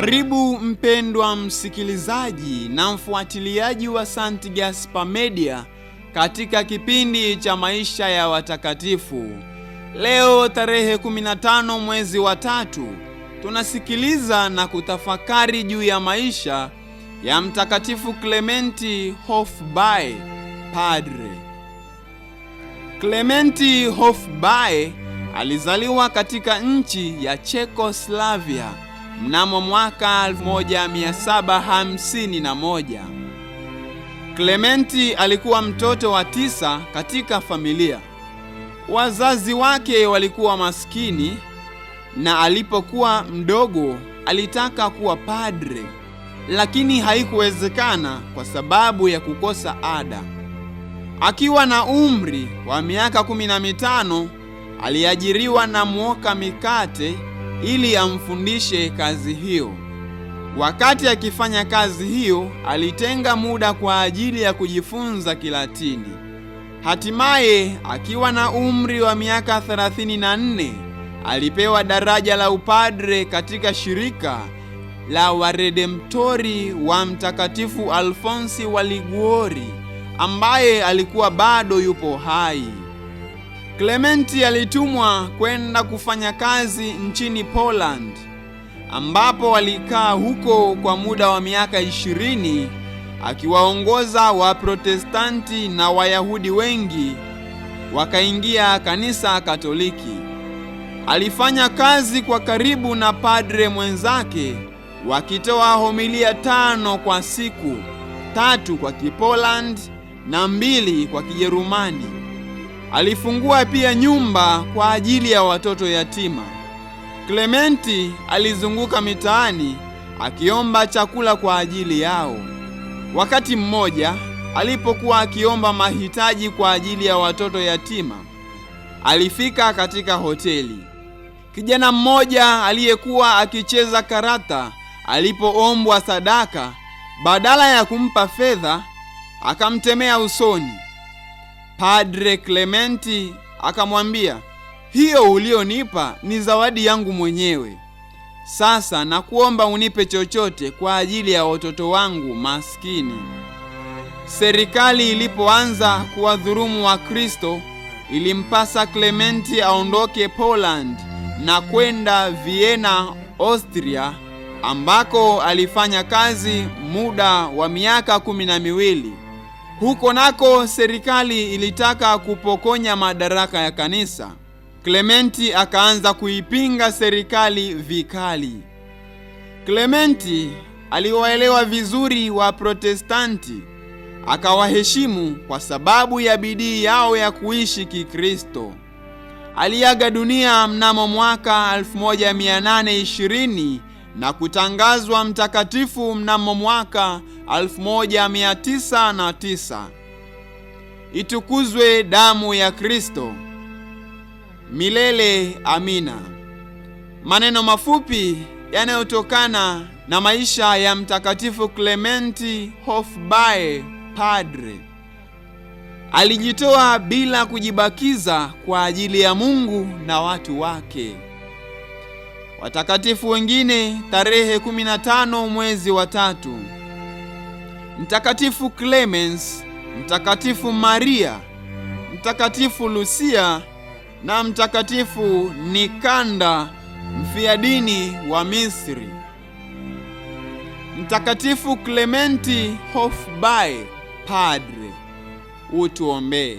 Karibu mpendwa msikilizaji na mfuatiliaji wa St. Gaspar Media katika kipindi cha maisha ya watakatifu. Leo tarehe 15 mwezi wa 3 tunasikiliza na kutafakari juu ya maisha ya Mtakatifu Klementi Hofbauer, padre. Klementi Hofbauer alizaliwa katika nchi ya Czechoslovakia mnamo mwaka 1751. Klementi alikuwa mtoto wa 9 katika familia. Wazazi wake walikuwa maskini na alipokuwa mdogo alitaka kuwa padre, lakini haikuwezekana kwa sababu ya kukosa ada. Akiwa na umri wa miaka 15 aliajiriwa na mwoka mikate ili amfundishe kazi hiyo. Wakati akifanya kazi hiyo, alitenga muda kwa ajili ya kujifunza Kilatini. Hatimaye, akiwa na umri wa miaka 34, alipewa daraja la upadre katika shirika la Waredemptori wa Mtakatifu Alfonsi wa Liguori, ambaye alikuwa bado yupo hai. Klementi alitumwa kwenda kufanya kazi nchini Poland, ambapo alikaa huko kwa muda wa miaka 20 akiwaongoza Waprotestanti na Wayahudi wengi wakaingia kanisa Katoliki. Alifanya kazi kwa karibu na padre mwenzake, wakitoa homilia 5 kwa siku, 3 kwa Kipoland na 2 kwa Kijerumani. Alifungua pia nyumba kwa ajili ya watoto yatima. Klementi alizunguka mitaani akiomba chakula kwa ajili yao. Wakati mmoja alipokuwa akiomba mahitaji kwa ajili ya watoto yatima, alifika katika hoteli. Kijana mmoja aliyekuwa akicheza karata alipoombwa sadaka, badala ya kumpa fedha, akamtemea usoni. Padre Klementi akamwambia, "Hiyo ulionipa ni zawadi yangu mwenyewe. Sasa nakuomba unipe chochote kwa ajili ya watoto wangu maskini." Serikali ilipoanza kuwadhulumu Wakristo, ilimpasa Klementi aondoke Poland na kwenda Vienna, Austria, ambako alifanya kazi muda wa miaka 12. Huko nako serikali ilitaka kupokonya madaraka ya kanisa. Klementi akaanza kuipinga serikali vikali. Klementi aliwaelewa vizuri wa Protestanti, akawaheshimu kwa sababu ya bidii yao ya kuishi Kikristo. Aliaga dunia mnamo mwaka 1820 na kutangazwa mtakatifu mnamo mwaka 1909. Itukuzwe damu ya Kristo! Milele amina. Maneno mafupi yanayotokana na maisha ya Mtakatifu Klementi Hofbauer, padre. Alijitoa bila kujibakiza kwa ajili ya Mungu na watu wake. Watakatifu wengine tarehe 15 mwezi wa 3: Mtakatifu Clemens, Mtakatifu Maria, Mtakatifu Lucia na Mtakatifu Nikanda, mfiadini wa Misri. Mtakatifu Klementi Hofbauer, padre, utuombee.